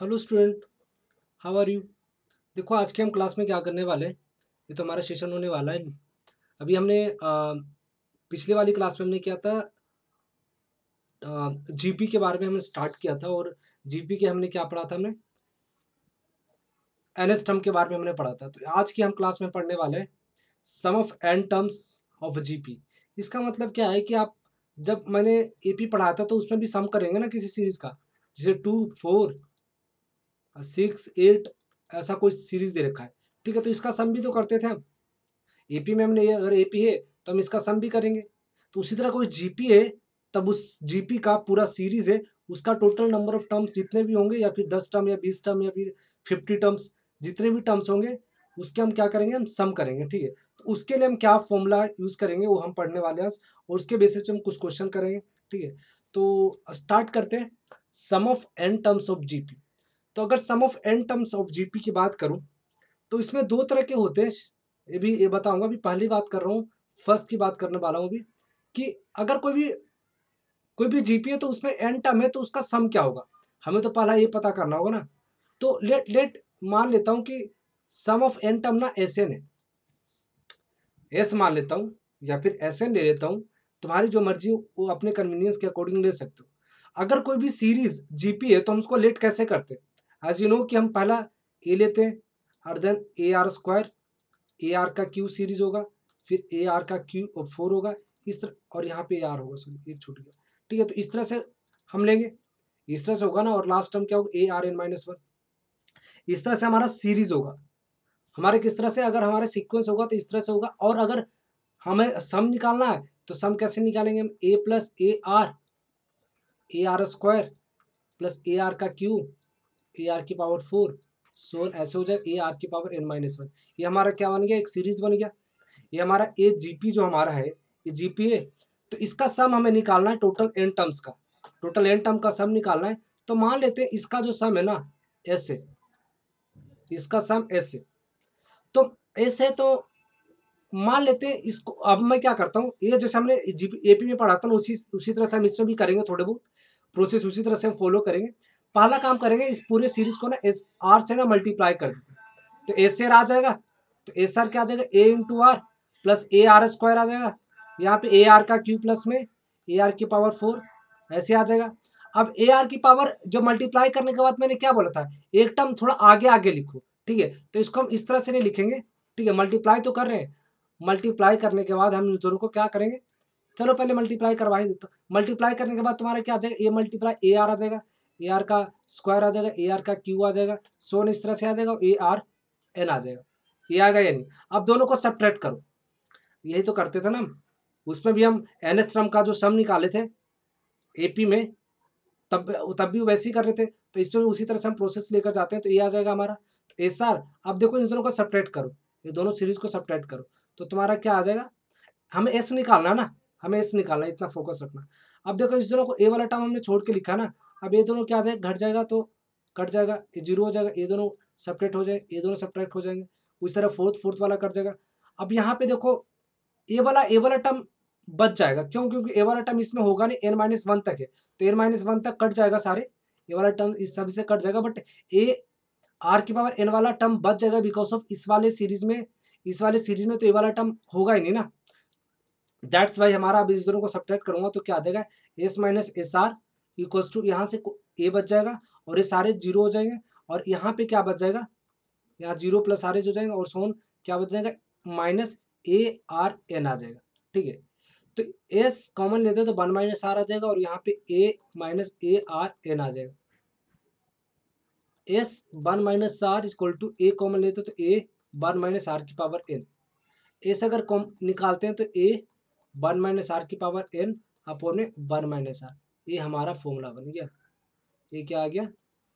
Hello student, how are you. देखो आज के हम क्लास में क्या करने वाले हैं। ये तो हमारा सेशन होने वाला है। अभी हमने पिछले वाली क्लास में हमने किया था जीपी के बारे में हमने स्टार्ट किया था। और जीपी के हमने क्या पढ़ा था, हमने nth टर्म के बारे में हमने पढ़ा था। तो आज की हम क्लास में पढ़ने वाले हैं sum of n terms of GP. इसका मतलब क्या है कि आप जब मैंने एपी पढ़ाया था तो उसमें भी सम करेंगे ना किसी सीरीज का, जैसे 2, 4, 6, 8 ऐसा कोई सीरीज दे रखा है। ठीक है, तो इसका सम भी तो करते थे हम। एपी में हमने ये अगर एपी है तो हम इसका सम भी करेंगे। तो उसी तरह कोई जीपी है, तब उस जीपी का पूरा सीरीज है, उसका टोटल नंबर ऑफ टर्म्स जितने भी होंगे, या फिर 10 टर्म या 20 टर्म या फिर 50 टर्म्स, जितने भी टर्म्स होंगे उसके हम क्या करेंगे, हम सम करेंगे। ठीक है, तो उसके लिए हम क्या फॉर्मूला यूज करेंगे वो हम पढ़ने वाले हैं, और उसके बेसिस पे हम कुछ क्वेश्चन करेंगे। ठीक है, तो स्टार्ट करते हैं sum of n terms of GP. तो अगर sum of n terms of GP की बात करूं तो इसमें दो तरह के होते हैं। ये बताऊंगा। अभी पहली बात कर रहा हूँ, फर्स्ट की बात करने वाला हूँ अभी, कि अगर कोई भी जीपी है तो उसमें एन टर्म है तो उसका सम क्या होगा, हमें तो पहला ये पता करना होगा ना। तो लेट लेट मान लेता हूँ कि सम ऑफ एन टर्म ना एस एन है, एस मान लेता हूँ, या फिर एस एन ले लेता हूँ। तुम्हारी जो मर्जी हो वो अपने कन्वीनियंस के अकॉर्डिंग ले सकते हो। अगर कोई भी सीरीज जीपी है तो हम उसको लेट कैसे करते हैं, एज यू नो कि हम पहला ए लेते हैं और then A R square, A R का क्यू सीरीज होगा, फिर ए आर का क्यू और 4 होगा इस तरह, और यहाँ पे ए आर होगा, सॉरी एक छूट गया। ठीक है, तो इस तरह से हम लेंगे, इस तरह से होगा ना। और लास्ट टर्म क्या होगा, A R N minus one. इस तरह से हमारा सीरीज होगा। हमारे किस तरह से, अगर हमारे सीक्वेंस होगा तो इस तरह से होगा। और अगर हमें सम निकालना है तो सम कैसे निकालेंगे हम, ए R square plus A R का क्यू, ए आर की पावर 4, सो ऐसे हो जाए ए आर की पावर एन माइनस वन। ये हमारा क्या बन गया, एक सीरीज बन गया। ये हमारा ए जीपी जो हमारा है, ये जीपी है। तो इसका सम हमें निकालना है, टोटल एन टर्म्स का, टोटल एन टर्म का सम निकालना है। तो मान लेते हैं इसका जो सम है ना एस है, इसका सम एस है। तो एस है तो मान लेते हैं इसको। अब मैं क्या करता हूँ, ये जैसे हमने एपी में पढ़ा था उसी तरह से हम इसमें भी करेंगे, थोड़े बहुत प्रोसेस उसी तरह से हम फॉलो करेंगे। पहला काम करेंगे, इस पूरे सीरीज को ना एस आर से ना मल्टीप्लाई कर देते हैं। तो एस आर आ जाएगा, तो एस आर क्या आ जाएगा, A into R plus A R square आ जाएगा। यहाँ पे ए आर का क्यू प्लस में ए आर की पावर 4 ऐसे आ जाएगा। अब ए आर की पावर जो मल्टीप्लाई करने के बाद मैंने क्या बोला था, एक टर्म थोड़ा आगे आगे लिखो। ठीक है, तो इसको हम इस तरह से नहीं लिखेंगे। ठीक है, मल्टीप्लाई तो कर रहे हैं, मल्टीप्लाई करने के बाद हम इन दोनों को क्या करेंगे, चलो पहले मल्टीप्लाई करवा ही देता हूँ। मल्टीप्लाई करने के बाद तुम्हारा क्या आ जाएगा, ए मल्टीप्लाई ए आर आ जाएगा, ए आर का स्क्वायर आ जाएगा, ए आर का क्यू आ जाएगा, सोन इस तरह से आ जाएगा, ए आर एन आ जाएगा। ये आ गया या नहीं। अब दोनों को सब्ट्रैक्ट करो, यही तो करते थे ना हम। उसमें भी हम nth टर्म का जो सम निकाले थे एपी में, तब तब भी वैसे ही कर रहे थे। तो इसमें उसी तरह से हम प्रोसेस लेकर जाते हैं। तो ये आ जाएगा हमारा तो एस आर। अब देखो इन दोनों को सब्ट्रैक्ट करो, ये दोनों सीरीज को सब्ट्रैक्ट करो, तो तुम्हारा क्या आ जाएगा, हमें एस निकालना ना, हमें एस निकालना, इतना फोकस रखना। अब देखो इस दोनों को ए वाला टर्म हमने छोड़ के लिखा ना, अब ये दोनों क्या आ जाएगा, घट जाएगा तो कट जाएगा, ये जीरो हो जाएगा, ये दोनों सेपरेट हो जाए, ये दोनों सेपरेट हो जाएंगे। उस तरह फोर्थ वाला कट जाएगा। अब यहाँ पे देखो ए वाला टर्म बच जाएगा, क्यों, क्योंकि ए वाला टर्म इसमें होगा नहीं, एन माइनस वन तक है, तो एन माइनस वन तक कट जाएगा सारे, ए वाला टर्म इस सभी से कट जाएगा। बट ए आर की पावर एन वाला टर्म बच जाएगा, बिकॉज ऑफ इस वाले सीरीज में तो ए वाला टर्म होगा ही नहीं ना। दैट्स वाई हमारा, अब इस दोनों को सब्ट्रैक्ट करूंगा तो क्या आ जाएगा, S minus S R equals to, यहाँ से ए बच जाएगा और ये सारे जीरो हो जाएंगे। और यहाँ पे क्या बच जाएगा, यहाँ जीरो प्लस आर एच हो जाएगा, और सोन क्या बच जाएगा, माइनस ए आर एन आ जाएगा। ठीक है, तो एस कॉमन लेते हैं तो वन माइनस आर आ जाएगा, और यहाँ पे A minus A R N आ जाएगा। S one minus R equal to A common लेते हैं तो ए वन माइनस आर की पावर एन। एस अगर कॉम निकालते हैं तो ए वन माइनस आर की पावर एन अपोन में वन माइनस आर। ये हमारा फॉर्मूला बन गया। ये क्या आ गया,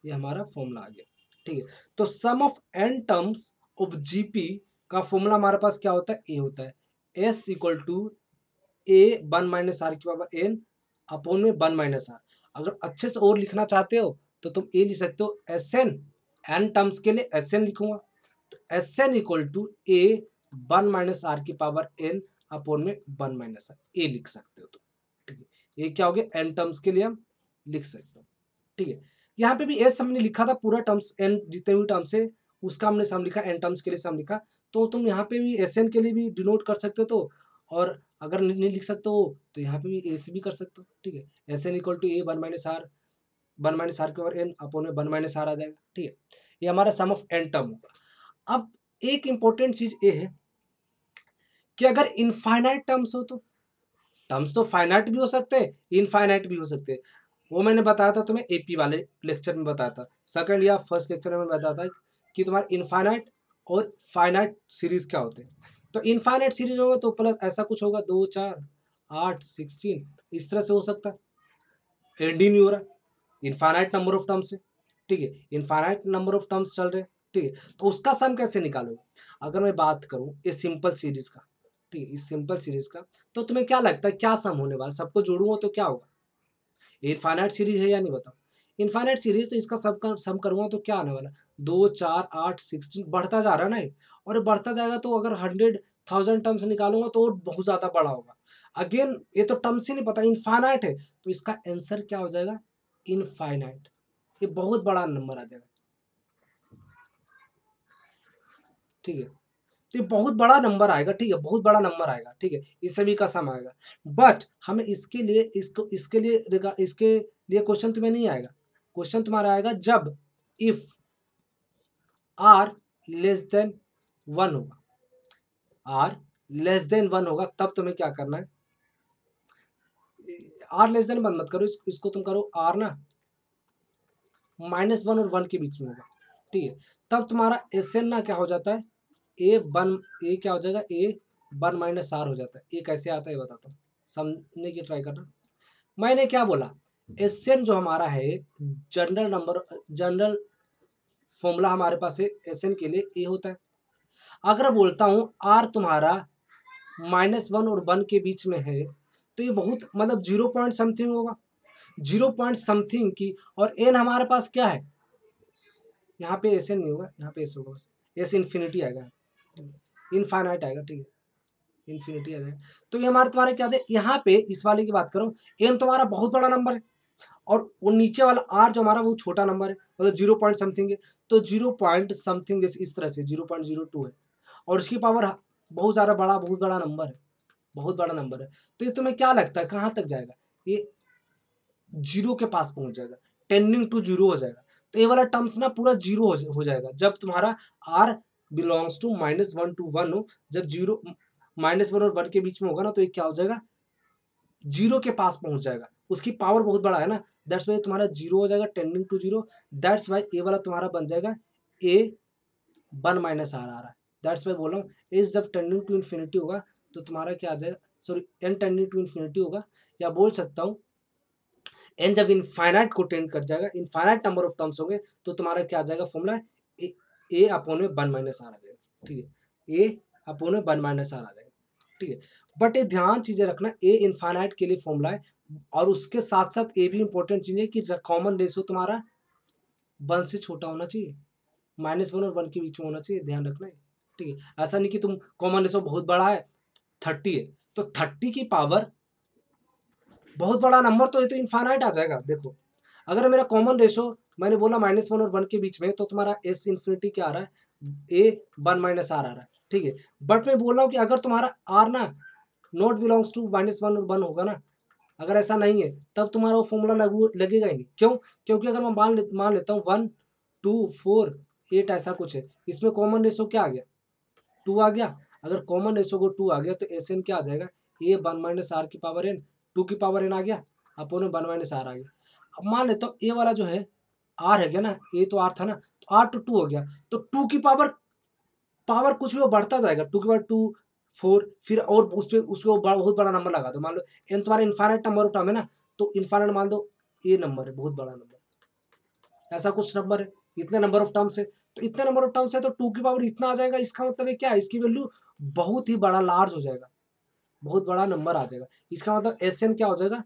ये हमारा फॉर्मूला आ गया। ठीक है, तो sum of n terms of GP का फॉर्मूला हमारे पास क्या होता है, ए होता है, S equal to A one minus R की पावर एन अपोन में वन माइनस आर। अगर अच्छे से और लिखना चाहते हो तो तुम ए लिख सकते हो, एस एन, एन टर्म्स के लिए एस एन लिखूंगा, तो S N equal to A one minus R की पावर एन अपोन में वन माइनस आर, ए लिख सकते हो तुम। ठीक है, ये क्या हो गया, एन टर्म्स के लिए हम लिख सकते हो। ठीक है, यहाँ पे भी एस हमने लिखा था पूरा टर्म्स, एन जितने भी टर्म्स है उसका हमने सम लिखा, एन टर्म्स के लिए सम लिखा, तो तुम यहाँ पे भी एस एन के लिए भी डिनोट कर सकते हो, तो और अगर नहीं लिख सकते हो तो यहाँ पे भी ए से भी कर सकते हो, ठीक है। S N equal to A one minus R, one minus R के ओवर एन अपॉन में वन माइनस आर आ जाएगा, ठीक है। ये हमारा सम ऑफ एन टर्म होगा। अब एक इंपॉर्टेंट चीज ये है कि अगर इनफाइनाइट टर्म्स हो तो, टर्म्स तो फाइनाइट भी हो सकते हैं, इनफाइनाइट भी हो सकते हैं, वो मैंने बताया था तुम्हें एपी वाले लेक्चर में बताया था, सेकंड या फर्स्ट लेक्चर में बताया था कि तुम्हारा इनफाइनाइट और फाइनाइट सीरीज क्या होते हैं। तो इनफाइनाइट सीरीज होगा तो प्लस ऐसा कुछ होगा 2 4 8 16 इस तरह से हो सकता है, एंड ही नहीं हो रहा, इनफाइनाइट नंबर ऑफ टर्म्स है, ठीक है, इनफाइनाइट नंबर ऑफ टर्म्स चल रहे हैं, ठीक है। तो उसका सम कैसे निकालोगे? अगर मैं बात करूं इस सिंपल सीरीज का, ठीक है, इस सिंपल सीरीज का, तो तुम्हें क्या लगता है क्या सम होने वाला? सबको जोड़ूंगा तो क्या होगा? इनफाइनाइट सीरीज है या नहीं बताओ? इनफाइनाइट सीरीज, तो इसका सब का सम करूंगा तो क्या आने वाला? 2 4 8 16 बढ़ता जा रहा है ना ये, और ये बढ़ता जाएगा तो अगर 100,000 टर्म्स निकालूंगा तो और बहुत ज्यादा बड़ा होगा। अगेन ये तो टर्म्स ही नहीं पता, इनफाइनाइट है, तो इसका आंसर क्या हो जाएगा? इनफाइनाइट। ये बहुत बड़ा नंबर आ जाएगा, ठीक है, तो ये बहुत बड़ा नंबर आएगा, ठीक है, बहुत बड़ा नंबर आएगा, ठीक है, इस सभी का सम आएगा। बट हमें इसके लिए इसके लिए क्वेश्चन तुम्हें नहीं आएगा, क्वेश्चन तुम्हारा आएगा जब इफ आर लेस देन 1 होगा, आर लेस देन 1 होगा तब तुम्हें क्या करना है, आर लेस देन 1 मत करो, इसको तुम करो आर ना -1 और 1 के बीच में होगा, ठीक है, तब तुम्हारा एस एन ना क्या हो जाता है, ए क्या हो जाएगा, ए 1 माइनस आर हो जाता है। ये कैसे आता है बताता हूँ, समझने की ट्राई करना। मैंने क्या बोला, एस एन जो हमारा है जनरल फॉर्मूला हमारे पास है एस एन के लिए ए होता है। अगर बोलता हूँ आर तुम्हारा -1 और 1 के बीच में है तो ये बहुत मतलब 0 पॉइंट समथिंग होगा, 0 पॉइंट समथिंग की, और एन हमारे पास क्या है, यहाँ पे एस एन नहीं होगा, यहाँ पे एस होगा, बस एस इन्फिनिटी आएगा, इनफाइनाइट आएगा, ठीक है, इन्फिनिटी आ जाएगा। तो ये हमारे तुम्हारे क्या है, यहाँ पे इस वाले की बात करूँ, एन तुम्हारा बहुत बड़ा नंबर है और वो नीचे वाला आर जो हमारा बहुत छोटा नंबर है, मतलब 0 पॉइंट समथिंग है, तो 0 पॉइंट समथिंग जैसे इस तरह से 0.02 है, और उसकी पावर बहुत ज़्यादा बड़ा, बहुत बड़ा नंबर है, बहुत बड़ा नंबर है। तो ये तुम्हें क्या लगता है कहाँ तक जाएगा? ये 0 के पास पहुंच जाएगा, टेंडिंग टू 0 हो जाएगा। तो ये वाला टर्म्स ना पूरा 0 हो जाएगा जब तुम्हारा आर बिलोंग्स टू -1 to 1 हो, जब 0 -1 और 1 के बीच में होगा ना तो ये क्या हो जाएगा, 0 के पास पहुंच जाएगा, उसकी पावर बहुत बड़ा है ना, दैट्स वाई तुम्हारा 0 हो जाएगा, टेंडिंग टू 0, दैट्स वाई ए वाला तुम्हारा बन जाएगा ए 1 माइनस आर आ रहा है, दैट्स वाई बोल रहा हूँ एस जब टेंडिंग टू इन्फिनिटी होगा तो तुम्हारा क्या आ जाएगा, sorry N tending to infinity होगा, या बोल सकता हूँ एन जब इनफाइनाइट को टेंड कर जाएगा, इनफाइनाइट नंबर ऑफ टर्म्स होंगे तो तुम्हारा क्या आ जाएगा फॉर्मूला, ए अपॉन में 1 माइनस आर आ जाएगा, ठीक है, ए अपॉन में 1 माइनस आर आ जाएगा, ठीक है। बट ये ध्यान चीजें रखना, ए इनफाइनाइट के लिए फॉर्मूला है, और उसके साथ साथ ये भी इंपॉर्टेंट चीज है कि कॉमन रेशो तुम्हारा 1 से छोटा होना चाहिए, -1 और 1 के बीच में होना चाहिए, ध्यान रखना है, ठीक है। ऐसा नहीं कि तुम कॉमन रेशो बहुत बड़ा है 30 है तो 30 की पावर बहुत बड़ा नंबर, तो ये तो इनफाइनाइट आ जाएगा। देखो अगर मेरा कॉमन रेशो मैंने बोला -1 और 1 के बीच में, तो तुम्हारा एस इन्फिनिटी क्या आ रहा है, ए 1 माइनस आर आ रहा है, ठीक है। बट मैं बोल रहा हूँ कि अगर तुम्हारा आर ना नॉट बिलोंग्स टू -1 और 1 होगा ना, अगर ऐसा नहीं है तब तुम्हारा वो फॉर्मूला लगेगा ही नहीं, क्यों? क्योंकि अगर मैं मान लेता हूँ 1 2 4 8 ऐसा कुछ है, इसमें कॉमन रेशो क्या आ गया, 2 आ गया, अगर कॉमन रेशो को 2 आ गया तो एस एन क्या आ जाएगा, ए 1 माइनस आर की पावर एन, 2 की पावर एन आ गया, अपोन में 1 माइनस आर आ गया। अब मान लेता हूँ ए वाला जो है आर है क्या ना, ए तो आर था ना, तो आर टू 2 हो गया, तो 2 की पावर पावर कुछ भी वो बढ़ता जाएगा, 2 की पावर 2 4, फिर और उस पे बहुत बड़ा नंबर लगा दो, मान लो एन तुम्हारा इनफाइनाइट नंबर ऑफ टर्म है ना, तो इनफाइनाइट मान दो ए नंबर है, बहुत बड़ा नंबर, ऐसा कुछ नंबर है, इतने नंबर ऑफ टर्म्स है, तो इतने नंबर ऑफ टर्म्स है तो 2 की पावर इतना आ जाएगा, इसका मतलब है क्या है, इसकी वैल्यू बहुत ही बड़ा लार्ज हो जाएगा, बहुत बड़ा नंबर आ जाएगा, इसका मतलब एस एन क्या हो जाएगा,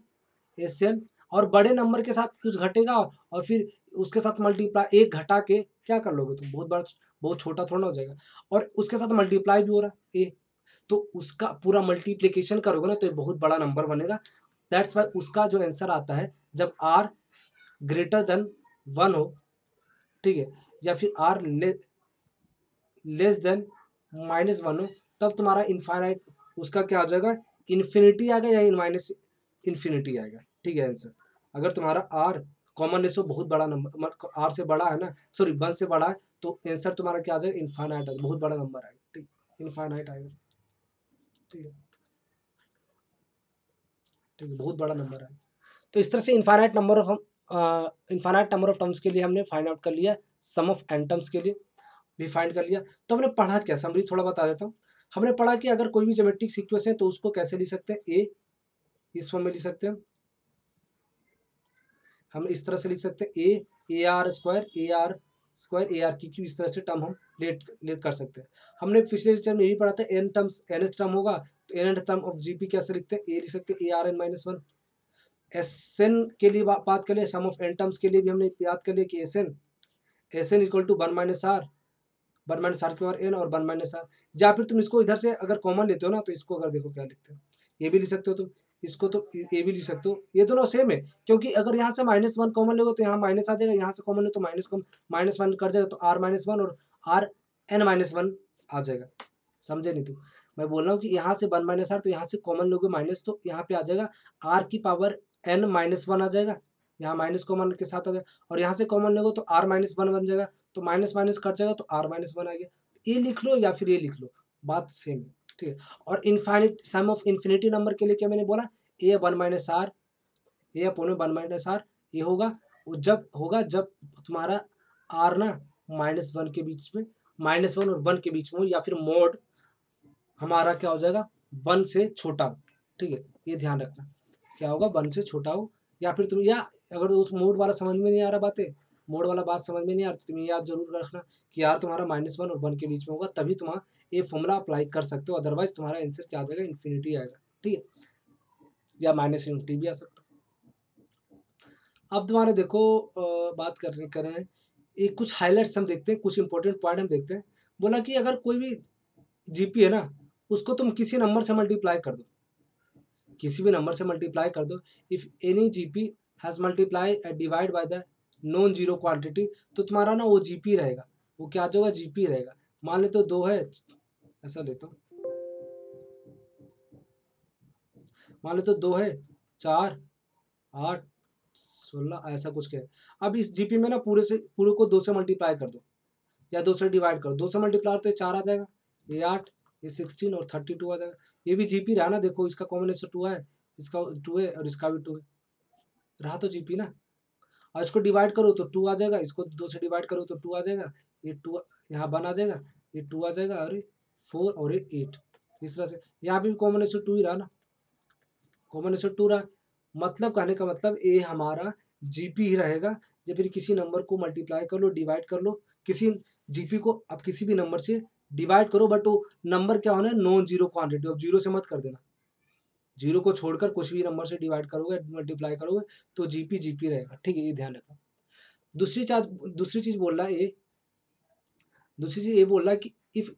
एस एन, और बड़े नंबर के साथ कुछ घटेगा और फिर उसके साथ मल्टीप्लाई, एक घटा के क्या कर लोगे तुम, बहुत बड़ा बहुत छोटा थोड़ा ना हो जाएगा, और उसके साथ मल्टीप्लाई भी हो रहा है ए, तो उसका पूरा मल्टीप्लीकेशन करोगे ना तो ये बहुत बड़ा नंबर बनेगा, दैट्स वाई उसका जो आंसर आता है जब आर ग्रेटर देन 1 हो, ठीक है, या फिर आर लेस देन -1 हो, तब तुम्हारा इनफाइनाइट उसका क्या हो जाएगा, इन्फिनिटी आएगा या माइनस इन्फिनिटी आएगा, ठीक है आंसर। अगर तुम्हारा आर कॉमन रेशो बहुत बड़ा नंबर आर से बड़ा है ना, सॉरी 1 से बड़ा है, तो आंसर तुम्हारा क्या आ जाएगा, इनफाइनाइट आएगा, बहुत बड़ा नंबर आएगा, ठीक, इनफाइनाइट आएगा, ठीक है, ठीक है, बहुत बड़ा नंबर आएगा। तो इस तरह से इनफाइनाइट नंबर ऑफ टर्म्स के लिए हमने फाइंड आउट कर लिया, सम ऑफ एन टर्म्स के लिए भी फाइंड कर लिया। तो हमने पढ़ा क्या, समरी थोड़ा बता देता हूँ। हमने पढ़ा कि अगर कोई भी ज्योमेट्रिक सीक्वेंस है तो उसको कैसे लिख सकते हैं, ए इस फॉर्म में लिख सकते हैं, हम इस तरह से लिख सकते हैं A R square A are की क्यू, इस तरह से टर्म हम लेट कर सकते हैं। हमने पिछले लेक्चर में यही पढ़ा था, एन टर्म्स एन टर्म होगा तो एन टर्म ऑफ जीपी कैसे लिखते हैं, ए लिख सकते हैं A R N -1। S N के लिए बात कर ले, सम ऑफ एन टर्म्स के लिए भी हमने याद कर लिया कि S N equal to 1 - r के पावर एन और 1 - r, या फिर तुम इसको इधर से अगर कॉमन लेते हो ना, तो इसको अगर देखो क्या लिखते हो, ये भी लिख सकते हो तुम, इसको तो ये भी लिख सकते हो, ये दोनों सेम है, क्योंकि अगर यहाँ से -1 कॉमन लोगे तो यहाँ माइनस आ जाएगा, यहाँ से कॉमन लो तो -1 कट जाएगा, तो r-1 और r n-1 आ जाएगा, समझे नहीं तुम। मैं बोल रहा हूँ कि यहाँ से 1 - r, तो यहाँ से कॉमन लोगे माइनस, तो यहाँ पे आ जाएगा r की पावर n-1 आ जाएगा, यहाँ माइनस कॉमन के साथ आ जाएगा, और यहाँ से कॉमन लोगे तो r-1 बन जाएगा, तो माइनस माइनस कट जाएगा, तो r-1 आ गया। तो ये लिख लो या फिर ये लिख लो, बात सेम है, ठीक है। और infinite sum of infinity number के लिए क्या मैंने बोला, A 1 - r, A upon 1 - r, ये होगा जब तुम्हारा r ना -1 के बीच में, -1 और 1 के बीच में हो, या फिर मोड हमारा क्या हो जाएगा, 1 से छोटा हो, ठीक है, ये ध्यान रखना, क्या होगा, 1 से छोटा हो, या फिर तुम, या अगर उस मोड वाला समझ में नहीं आ रहा बातें, मोड वाला बात समझ में नहीं आ रहा, तो तुम ये याद जरूर रखना कि यार तुम्हारा -1 और 1 के बीच में होगा, तभी तुम्हारा ये फॉर्मूला अप्लाई कर सकते हो, अदरवाइज तुम्हारा आंसर क्या आ जाएगा, इन्फिनिटी आएगा, ठीक है, या -इन्फिनिटी भी आ सकता है। अब तुम्हारे देखो बात कर रहे हैं, ये कुछ हाईलाइट्स हम देखते हैं, कुछ इंपॉर्टेंट पॉइंट हम देखते हैं। बोला कि अगर कोई भी जीपी है ना, उसको तुम किसी नंबर से मल्टीप्लाई कर दो, किसी भी नंबर से मल्टीप्लाई कर दो, if any GP has multiply divide by the non zero quantity, तो तुम्हारा ना वो जीपी रहेगा, वो क्या होगा, जीपी रहेगा। मान ले तो 2 है, ऐसा लेता हूँ, मान ले तो 2 है, 4, 8, 16, ऐसा कुछ के। अब इस जीपी में ना पूरे को 2 से मल्टीप्लाई कर दो, या 2 से डिवाइड करो, 2 से मल्टीप्लाई तो 4 आ जाएगा, ये 8, ये 16 और 32 आ जाएगा। ये भी जीपी रहा ना, देखो इसका कॉम्बिनेशन 2 है, इसका 2 है और इसका भी 2 है, रहा तो जीपी ना। और इसको डिवाइड करो तो 2 आ जाएगा, इसको 2 से डिवाइड करो तो 2 आ जाएगा, ये 2 यहाँ 1 आ जाएगा, ये 2 आ जाएगा, और ये 4 और ये 8, इस तरह से यहाँ भी कॉम्बिनेशन 2 ही रहा ना, कॉम्बिनेशन 2 रहा, मतलब कहने का मतलब ये हमारा जीपी ही रहेगा। या फिर किसी नंबर को मल्टीप्लाई कर लो, डिवाइड कर लो, किसी जीपी को आप किसी भी नंबर से डिवाइड करो, बट वो नंबर क्या होना है, नॉन जीरो क्वांटिटी, अब जीरो से मत कर देना, जीरो को छोड़कर कुछ भी नंबर से डिवाइड करोगे, मल्टीप्लाई करोगे, तो जीपी जीपी रहेगा, ठीक है, ये ध्यान रखना। दूसरी चीज बोल रहा है ये, दूसरी चीज ये बोल रहा है कि if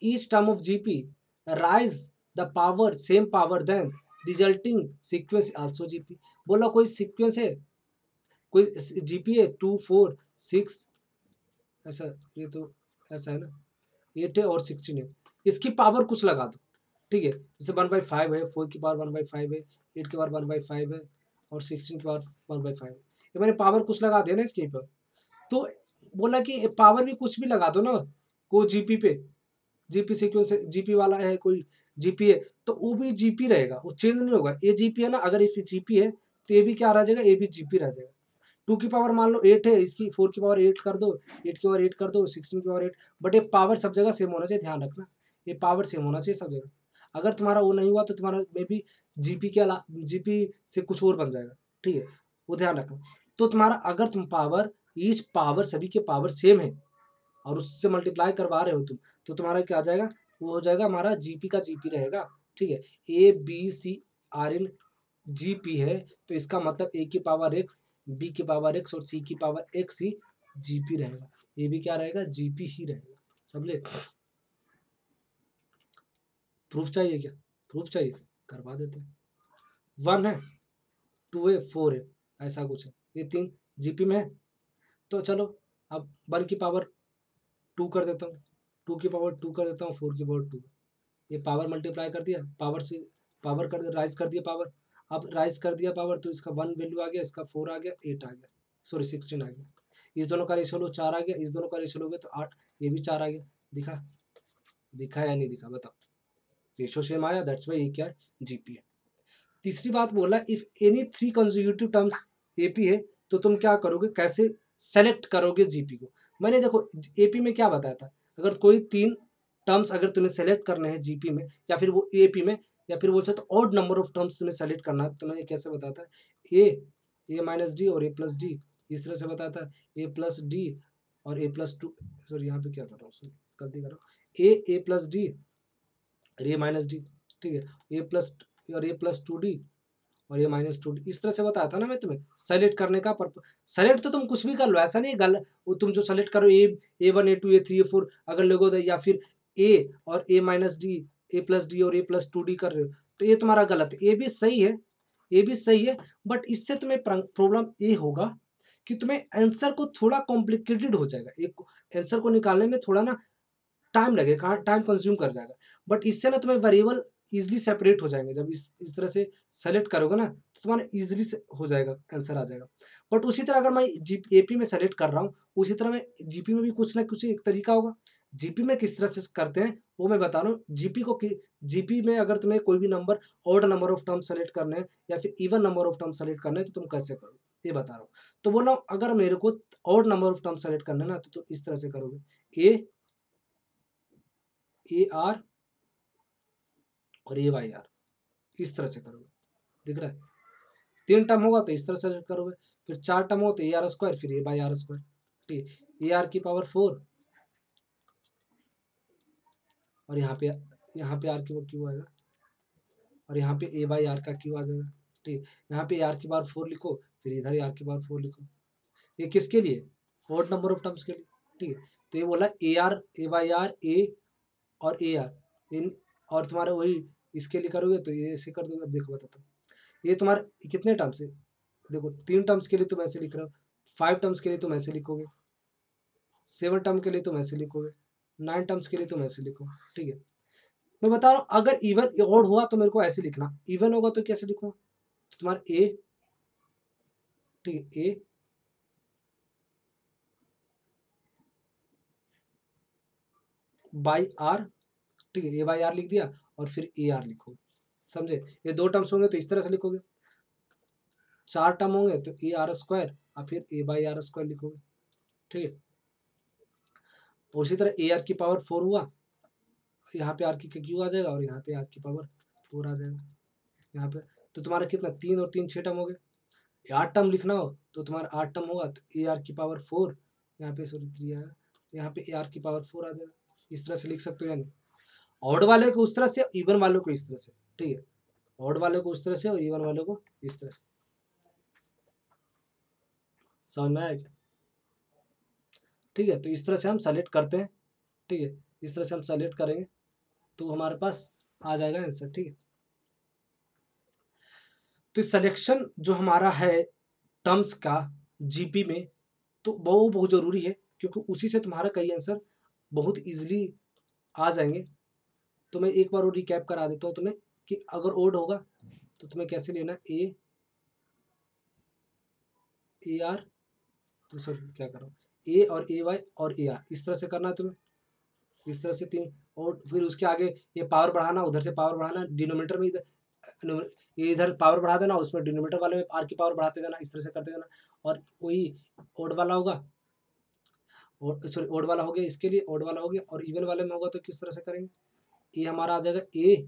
each term of GP rise the power same power then resulting sequence also GP. बोला कोई सीक्वेंस है, कोई जीपी है 2, 4, 6, ऐसा, ये तो ऐसा है ना, 8 है और 16 है, इसकी पावर कुछ लगा दो, ठीक है, जैसे 1/5 है, 4 की पावर 1/5 है, 8 की पावर 1/5 है, और 16 की पावर 1/5 है, ये मैंने पावर कुछ लगा दिया ना इसके ऊपर। तो बोला कि पावर भी कुछ भी लगा दो ना, को जीपी पे, जीपी सीक्वेंस जीपी वाला है, कोई जीपी है, तो वो भी जीपी रहेगा, वो चेंज नहीं होगा, ये जीपी है ना, अगर इफ जीपी है तो ये भी क्या रह जाएगा, ये भी जीपी रह जाएगा। 2 की पावर मान लो 8 है, इसकी 4 की पावर 8 कर दो, 8 की पावर 8 कर दो, 16 की पावर 8, बट ये पावर सब जगह सेम होना चाहिए, ध्यान रखना, ये पावर सेम होना चाहिए सब जगह। अगर तुम्हारा वो नहीं हुआ तो तुम्हारा मे बी जीपी के अलावा जीपी से कुछ और बन जाएगा, ठीक है, वो ध्यान रखना। तो तुम्हारा अगर तुम पावर, ईच पावर सभी के पावर सेम है और उससे मल्टीप्लाई करवा रहे हो तुम, तो तुम्हारा क्या आ जाएगा, वो हो जाएगा हमारा जीपी का जीपी रहेगा, ठीक है। A B C are in GP है, तो इसका मतलब ए की पावर एक्स, बी की पावर एक्स और सी की पावर एक्स ही जीपी रहेगा, ये भी क्या रहेगा, जीपी ही रहेगा, समझे। प्रूफ चाहिए क्या, प्रूफ चाहिए, करवा देते हैं। 1 है, 2 है, 4 है, ऐसा कुछ है, ये 3 जीपी में है। तो चलो अब 1 की पावर 2 कर देता हूँ, 2 की पावर 2 कर देता हूँ, 4 की पावर 2। ये पावर मल्टीप्लाई कर दिया, पावर से पावर कर दिया, राइज कर दिया पावर। अब राइज कर दिया पावर तो इसका 1 वैल्यू आ गया, इसका 4 आ गया, 8 आ गया, सॉरी 16 आ गया। इस दोनों का रेशियो लो 4 आ गया, इस दोनों का रेशियो लोगे तो 8, ये भी 4 आ गया। दिखा दिखा या नहीं दिखा बताओ? रेशियो सेम आया, दैट्स वाई ये क्या है, जीपी है। तीसरी बात बोला, if any 3 consecutive terms AP है तो तुम क्या करोगे, कैसे सेलेक्ट करोगे जीपी को। मैंने देखो एपी में क्या बताया था, अगर कोई 3 टर्म्स अगर तुम्हें सेलेक्ट करने हैं जीपी में या फिर वो एपी में, या फिर बोल सकते ऑड नंबर ऑफ टर्म्स तुम्हें सेलेक्ट करना है, तो मैंने कैसे बताया था, ए माइनस डी और ए प्लस डी, इस तरह से बताया था, ए प्लस डी और ए प्लस 2, सॉरी यहाँ पे क्या कर रहा हूँ, सॉरी गलती कर रहा हूँ, ए प्लस डी और ए माइनस डी, ठीक है, ए प्लस और ए प्लस 2d और ये -2, इस तरह से बताया था ना मैं तुम्हें सेलेक्ट करने का सेलेक्ट तो तुम कुछ भी कर लो, ऐसा नहीं गल वो तुम जो सेलेक्ट करो A1 A2 A3 A4 अगर लोगो या फिर ए और ए माइनस डी, ए प्लस डी और ए प्लस 2d कर रहे हो तो ये तुम्हारा गलत है। ये भी सही है, ये भी सही है, बट इससे तुम्हें प्रॉब्लम ये होगा कि तुम्हें आंसर को थोड़ा कॉम्प्लिकेटेड हो जाएगा, एक आंसर को निकालने में थोड़ा ना टाइम लगेगा, टाइम कंज्यूम कर जाएगा। बट इससे ना तुम्हें वेरिएबल इजीली सेपरेट हो जाएंगे, जब इस तरह से सेलेक्ट करोगे ना तो तुम्हारा इजीली से हो जाएगा, आंसर आ जाएगा। बट उसी तरह अगर मैं एपी में सेलेक्ट कर रहा हूँ, उसी तरह मैं जीपी में भी कुछ ना कुछ एक तरीका होगा। जीपी में किस तरह से करते हैं वो मैं बता रहा हूँ। जीपी में अगर तुम्हें कोई भी number odd number of term select करने हैं या फिर even number of term select करने हैं तो तुम कैसे करो ये बता रहा हूँ। तो बोल रहा हूँ अगर मेरे को odd number of term select करना है ना तो तुम इस तरह से करोगे, ए आर और ए वाई आर, इस तरह से करोगे, दिख रहा है। 3 टर्म होगा तो इस तरह से करोगे, फिर 4 टर्म हो तो ए आर स्क्वायर फिर ए बाई आर स्क्वायर, ठीक है, ए आर की पावर 4 और यहाँ पे आर की क्यू आएगा और यहाँ पे ए बाई आर का क्यू आ जाएगा, ठीक है। यहाँ पे ए आर की पावर 4 लिखो, फिर इधर ए आर की पावर 4 लिखो। ये किसके लिए, ऑड नंबर ऑफ टर्म्स के लिए, ठीक है। तो ये बोला A R, A by R, A और ए आर इन, और तुम्हारा वही इसके लिए करोगे तो ये ऐसे कर दोगे। अब देखो बताता हूँ, ये तुम्हारे कितने टर्म्स है, देखो 3 टर्म्स के लिए तुम ऐसे लिख रहे हो, 5 टर्म्स के लिए तुम ऐसे लिखोगे, 7 टर्म के लिए तुम ऐसे लिखोगे, 9 टर्म्स के लिए तुम ऐसे लिखो, ठीक है। मैं बता रहा हूँ अगर इवन ऑड हुआ तो मेरे को ऐसे लिखना, इवन होगा तो कैसे लिखूंगा, तो तुम्हारा ए, ठीक है, ए बाई आर, ठीक है, ए बाई आर लिख दिया और फिर ए आर लिखो, समझे। ये 2 टर्म्स होंगे तो इस तरह से लिखोगे, 4 टर्म होंगे तो ए आर स्क्वायर और फिर ए बाई आर स्क्वायर लिखोगे, ठीक है। उसी तरह ए आर की पावर 4 हुआ, यहाँ पे आर की क्यू आ जाएगा और यहाँ पे आर की पावर 4 आ जाएगा यहाँ पे। तो तुम्हारा कितना, 3 और 3 6 टर्म हो गए। 8 टर्म लिखना हो तो तुम्हारा 8 टर्म होगा तो ए आर की पावर 4, यहाँ पे सॉरी 3 आया, यहाँ पे ए आर की पावर 4 आ जाएगा। इस तरह से लिख सकते हो, यानी ऑड वाले को उस तरह से, इवन वालों को इस तरह से, ठीक है। ऑड वाले को उस तरह से और इवन वालों को इस तरह से, समझ में आया क्या, ठीक है। तो इस तरह से हम सेलेक्ट करते हैं, ठीक है, इस तरह से हम सेलेक्ट करेंगे तो हमारे पास आ जाएगा आंसर, ठीक है। तो सिलेक्शन जो हमारा है टर्म्स का जीपी में, तो वो बहुत ज़रूरी है क्योंकि उसी से तुम्हारा कई आंसर बहुत इजीली आ जाएंगे। तो मैं एक बार और रिकैप करा देता हूँ तुम्हें कि अगर ओड होगा तो तुम्हें कैसे लेना, ए आर, तो सॉरी क्या कर रहा हूँ, ए और ए वाई और ए आर, इस तरह से करना है तुम्हें, इस तरह से 3, और फिर उसके आगे ये पावर बढ़ाना, उधर से पावर बढ़ाना, डिनोमीटर में इधर ये इधर पावर बढ़ा देना, उसमें डिनोमीटर वाले में आर की पावर बढ़ाते जाना, इस तरह से करते जाना। और वही ओड वाला होगा, और सॉरी ओड वाला हो गया, इसके लिए ओड वाला हो गया, और इवन वाले में होगा तो किस तरह से करेंगे, ये हमारा आ जाएगा ए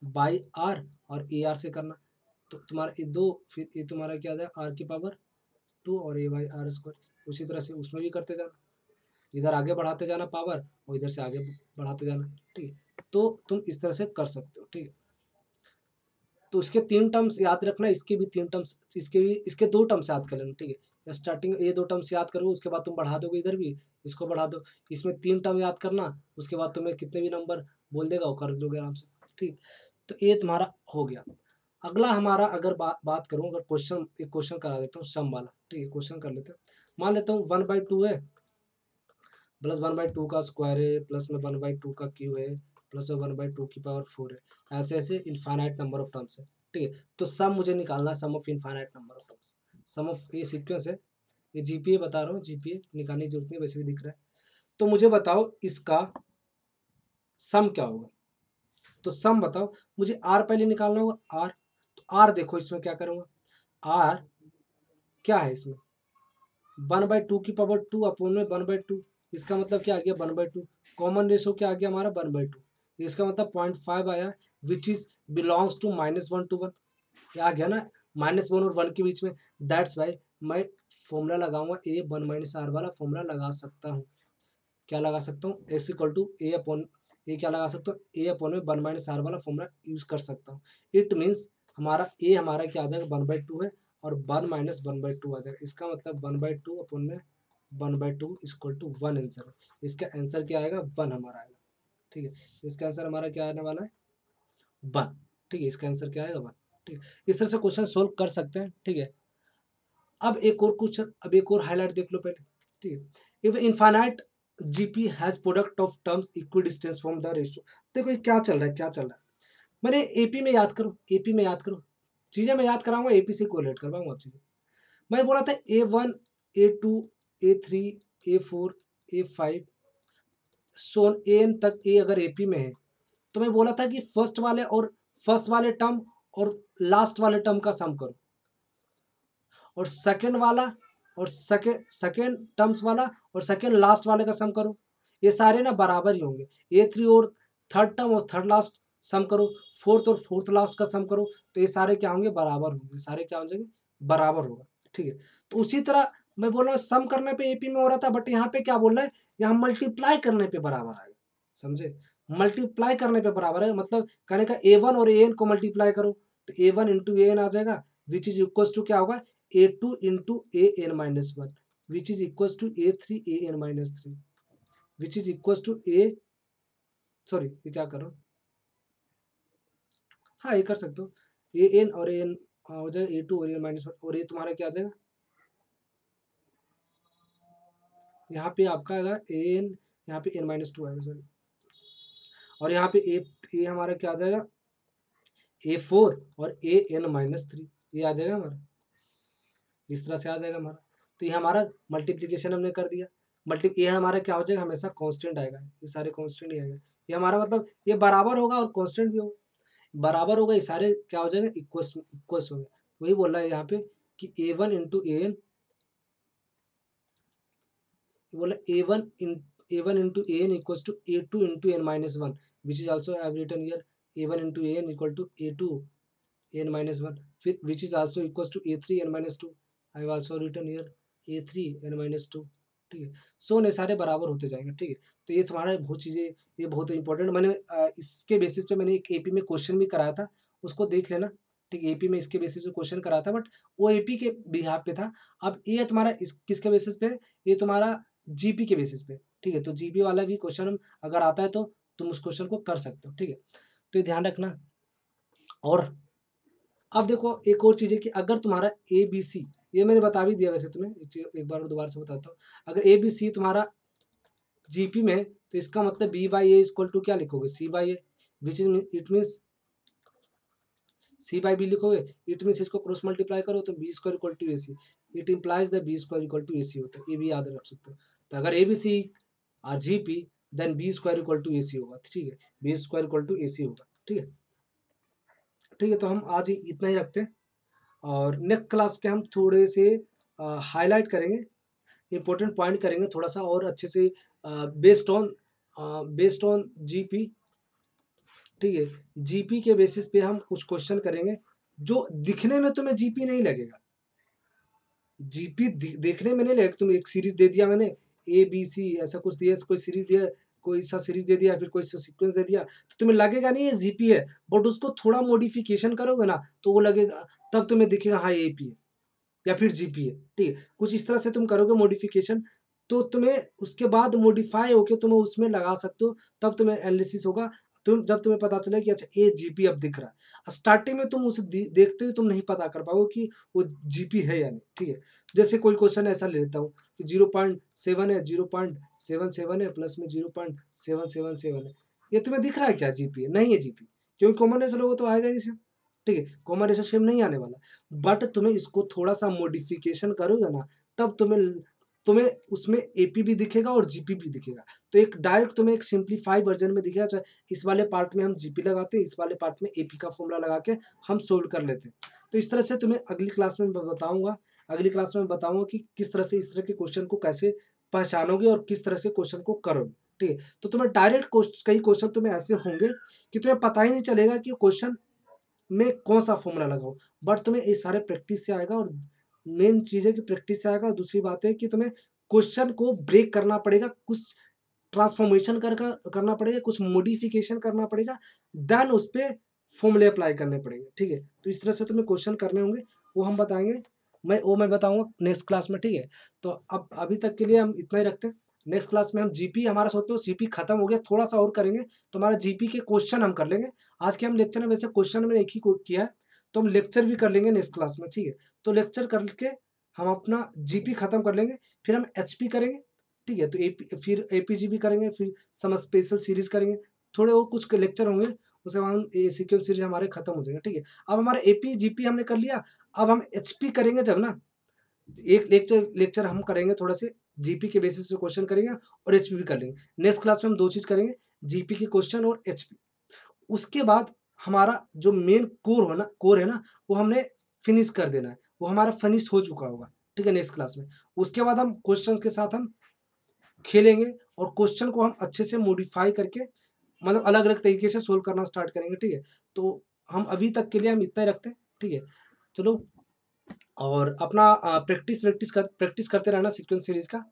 बाई आर और ए आर से करना, तो तुम्हारा ये 2, फिर ये तुम्हारा क्या आ जाएगा आर की पावर 2 और ए बाई आर स्क्वायर। उसी तरह से उसमें भी करते जाना, इधर आगे बढ़ाते जाना पावर और इधर से आगे बढ़ाते जाना, ठीक है। तो तुम इस तरह से कर सकते हो, ठीक है। तो इसके 3 टर्म्स याद रखना, इसके भी 3 टर्म्स, इसके 2 टर्म्स याद कर लेना, ठीक है। स्टार्टिंग ये 2 टर्म्स याद करो, उसके बाद तुम बढ़ा दोगे, इधर भी इसको बढ़ा दो, इसमें 3 टर्म याद करना, उसके बाद तुम्हें कितने भी नंबर बोल देगा वो कर दोगे आराम से, ठीक। तो ये तुम्हारा हो गया। अगला हमारा अगर बात करूँ, अगर क्वेश्चन, एक क्वेश्चन करा देता हूँ सम वाला, ठीक है, क्वेश्चन कर लेते हैं। मान लेता हूँ 1/2 है प्लस 1/2 का स्क्वायर है प्लस में 1/2 का क्यू है प्लस में 1/2 की पावर 4 है, ऐसे ऐसे इनफाइनाइट नंबर ऑफ टर्म्स है। ठीक है, तो सम मुझे निकालना है, sum of infinite number of terms, sum of ये सीक्वेंस है, ये जीपीए बता रहा हूँ, जीपीए निकालने की जरूरत नहीं, वैसे भी दिख रहा है। तो मुझे बताओ इसका सम क्या होगा, तो सम बताओ मुझे आर पहले निकालना होगा, आर। तो आर देखो इसमें क्या करूँगा, आर क्या है इसमें 1/2 की पावर 2 अपोन में 1/2, इसका मतलब क्या आ गया 1/2, कॉमन रेशो क्या आ गया हमारा 1/2, इसका मतलब 0.5 आया, which is belongs to -1 to 1, ये आ गया ना, -1 और 1 के बीच में। दैट्स वाई मैं फॉर्मूला लगाऊंगा, ए 1 - आर वाला फॉर्मूला लगा सकता हूँ। क्या लगा सकता हूँ, S equal to A upon, ये क्या लगा सकता हूँ, ए अपॉन में 1 - आर वाला फॉर्मूला यूज कर सकता हूँ। इट मीन्स हमारा ए हमारा क्या आ जाएगा 1/2 है और 1 - 1/2 आ जाएगा, इसका मतलब 1/2 अपॉन में 1/2 इक्वल टू 1 आंसर है। इसका आंसर क्या आएगा 1 हमारा आएगा। ठीक है, इसका आंसर हमारा क्या आने वाला है 1। ठीक है, इसका आंसर क्या आएगा 1। ठीक है, इस तरह से क्वेश्चन सोल्व कर सकते हैं। ठीक है, अब एक और क्वेश्चन, अब एक और हाईलाइट देख लो पहले। ठीक है, if infinite GP has product of terms equi distance from the ratio. देखो ये क्या चल रहा है, क्या चल रहा है, मैंने एपी में याद करो, एपी में याद करो, चीजें मैं याद कराऊंगा, एपी से कोरिलेट करवाऊंगा चीजें। मैं बोला था A1 A2 A3 A4 A5 सोन एन तक, ए अगर एपी में है तो मैं बोला था कि फर्स्ट वाले टर्म और लास्ट वाले टर्म का सम करो, और सेकंड वाला और सेकंड टर्म्स वाला और सेकंड लास्ट वाले का सम करो, ये सारे ना बराबर ही होंगे। A3 और थर्ड टर्म और थर्ड लास्ट सम करो, फोर्थ और फोर्थ लास्ट का सम करो, तो ये सारे क्या होंगे बराबर होंगे, सारे क्या हो जाएंगे बराबर होगा। ठीक है, तो उसी तरह मैं बोल रहा हूँ सम करने पे एपी में हो रहा था, बट यहाँ पे क्या बोल रहा है, यहाँ मल्टीप्लाई करने पे बराबर आएगा, समझे, मल्टीप्लाई करने पे बराबर है, मतलब कहने का A1 और AN को मल्टीप्लाई करो तो A1 इंटू AN आ जाएगा, विच इज इक्वल टू क्या होगा A2 into AN-1, which is equal to A3 AN-3, which is equal to sorry ये क्या कर रहा हूँ, हाँ ये कर सकते हो, AN और AN हो जाएगा A2 और AN-1, और ये तुम्हारा क्या आ जाएगा, यहाँ पे आपका आएगा AN, यहाँ पे N-2 आएगा सॉरी, और यहाँ पे ए हमारा क्या आ जाएगा A4 और AN-3, ये आ जाएगा हमारा, इस तरह से आ जाएगा हमारा। तो ये हमारा मल्टीप्लिकेशन हमने कर दिया, ये हमारा क्या हो जाएगा हमेशा कांस्टेंट आएगा, ये सारे कांस्टेंट ही आएगा, ये हमारा मतलब ये बराबर होगा और कांस्टेंट भी होगा, बराबर होगा, ये सारे क्या हो जाएंगे इक्वस होंगे। वही बोल रहा है यहाँ पे कि A1 इंटू AN, बोला A1 into AN equals to A2 into N-1, which is also I have written here A1 into AN equal to A2 N-1, फिर which is also equals to A3 N-2, I have also written here A3 N-2। ठीक है, सो ने सारे बराबर होते जाएंगे। ठीक है, तो ये तुम्हारा बहुत चीज़ें, ये बहुत इंपॉर्टेंट, मैंने इसके बेसिस पे मैंने एक एपी में क्वेश्चन भी कराया था, उसको देख लेना। ठीक, एपी में इसके बेसिस पे क्वेश्चन कराया था, बट वो एपी के बिहाफ पे था। अब ये तुम्हारा इस किसके बेसिस पे, ये तुम्हारा जीपी के बेसिस पे। ठीक है, तो जीपी वाला भी क्वेश्चन अगर आता है तो तुम उस क्वेश्चन को कर सकते हो। ठीक है, तो ये ध्यान रखना। और अब देखो एक और चीज़ है कि अगर तुम्हारा ए बी सी, ये मैंने बता भी दिया वैसे तुम्हें, एक बार दोबारा से बताता हूँ, अगर ए बी सी तुम्हारा जीपी में, तो इसका मतलब B/A इक्वल टू क्या लिखोगे C/A, which is it means C/B लिखोगे, इट मीन्स इसको क्रॉस मल्टीप्लाई करो तो B² equal to AC, it implies the B² equal to AC होता है, ये भी याद रख सकते हो। तो अगर ABC और GP then B² equal to AC होगा। ठीक है, B² इक्वल टू AC होगा। ठीक है, ठीक है, तो हम आज इतना ही रखते हैं, और नेक्स्ट क्लास के हम थोड़े से हाईलाइट करेंगे, इंपॉर्टेंट पॉइंट करेंगे थोड़ा सा और अच्छे से, बेस्ड ऑन जीपी। ठीक है, जीपी के बेसिस पे हम कुछ क्वेश्चन करेंगे जो दिखने में तुम्हें जीपी नहीं लगेगा, जीपी देखने में नहीं लगेगा, तुम एक सीरीज दे दिया मैंने ABC ऐसा कुछ दिया, कोई सीरीज दिया, कोई सा सीरीज दे दिया, फिर कोई सा सीक्वेंस दे दिया, तो तुम्हें लगेगा नहीं ये जीपी है, बट उसको थोड़ा मॉडिफिकेशन करोगे ना तो वो लगेगा, तब तुम्हें दिखेगा हाँ ये एपी है या फिर जीपी है। ठीक है, कुछ इस तरह से तुम करोगे मॉडिफिकेशन, तो तुम्हें उसके बाद मॉडिफाई होके तुम्हें उसमें लगा सकते हो, तब तुम्हें एनालिसिस होगा, जब तुम्हें पता चले कि अच्छा ए जीपी अब दिख रहा है, स्टार्टिंग में तुम उसे देखते हुए तुम नहीं पता कर पाओगे कि वो जीपी है या नहीं, ठीक है। जैसे कोई क्वेश्चन ऐसा ले लेता हूँ कि 0.7 है, 0.77 है, प्लस में 0.777 है, ये तुम्हें दिख रहा है क्या जीपी है? नहीं है जीपी, क्योंकि कॉमन रेशो लोगे तो आएगा नहीं सेम, ठीक है, कॉमन रेशो सेम नहीं आने वाला। बट तुम्हें इसको थोड़ा सा मॉडिफिकेशन करोगे ना, तब तुम्हें तुम्हें उसमें एपी भी दिखेगा और जीपी भी दिखेगा। तो एक डायरेक्ट तुम्हें एक सिंप्लीफाई वर्जन में दिखेगा, चाहे इस वाले पार्ट में हम जीपी लगाते हैं, इस वाले पार्ट में एपी का फॉर्मूला लगा के हम सोल्व कर लेते हैं। तो इस तरह से तुम्हें अगली क्लास में मैं बताऊंगा, अगली क्लास में बताऊंगा कि किस तरह से इस तरह के क्वेश्चन को कैसे पहचानोगे और किस तरह से क्वेश्चन को करोगे, ठीक है। तो तुम्हें डायरेक्ट कई क्वेश्चन तुम्हें ऐसे होंगे कि तुम्हें पता ही नहीं चलेगा कि क्वेश्चन में कौन सा फॉर्मूला लगाओ, बट तुम्हें ये सारे प्रैक्टिस से आएगा, और मेन चीज़ है कि प्रैक्टिस से आएगा। और दूसरी बात है कि तुम्हें क्वेश्चन को ब्रेक करना पड़ेगा, कुछ ट्रांसफॉर्मेशन करना पड़ेगा, कुछ मॉडिफिकेशन करना पड़ेगा, देन उस पे फॉर्मूले अप्लाई करने पड़ेंगे, ठीक है। तो इस तरह से तुम्हें क्वेश्चन करने होंगे, वो हम बताएंगे, मैं बताऊंगा नेक्स्ट क्लास में, ठीक है। तो अब अभी तक के लिए हम इतना ही रखते हैं। नेक्स्ट क्लास में हम जीपी, हमारा सोचते हो जीपी खत्म हो गया, थोड़ा सा और करेंगे तो हमारा जीपी के क्वेश्चन हम कर लेंगे। आज के हम लेक्चर में वैसे क्वेश्चन में एक ही किया है, तो हम लेक्चर भी कर लेंगे नेक्स्ट क्लास में, ठीक है। तो लेक्चर करके हम अपना जीपी खत्म कर लेंगे, फिर हम एचपी करेंगे, ठीक है। तो एपी, फिर एपीजीबी करेंगे, फिर सम स्पेशल सीरीज करेंगे, थोड़े और कुछ लेक्चर होंगे, उसके बाद हम सीक्वेंस सीरीज हमारे खत्म हो जाएंगे, ठीक है। अब हमारा एपी जीपी हमने कर लिया, अब हम एचपी करेंगे जब ना, एक लेक्चर हम करेंगे थोड़ा से जीपी के बेसिस पे क्वेश्चन करेंगे और एचपी भी कर लेंगे। नेक्स्ट क्लास में हम दो चीज करेंगे, जीपी के क्वेश्चन और एचपी। उसके बाद हमारा जो मेन कोर है ना, वो हमने फिनिश कर देना है, वो हमारा फिनिश हो चुका होगा, ठीक है, नेक्स्ट क्लास में। उसके बाद हम क्वेश्चन के साथ हम खेलेंगे और क्वेश्चन को हम अच्छे से मॉडिफाई करके, मतलब अलग अलग तरीके से सोल्व करना स्टार्ट करेंगे, ठीक है। तो हम अभी तक के लिए हम इतना ही रखते हैं, ठीक है। चलो, और अपना प्रैक्टिस करते रहना सीक्वेंस सीरीज का।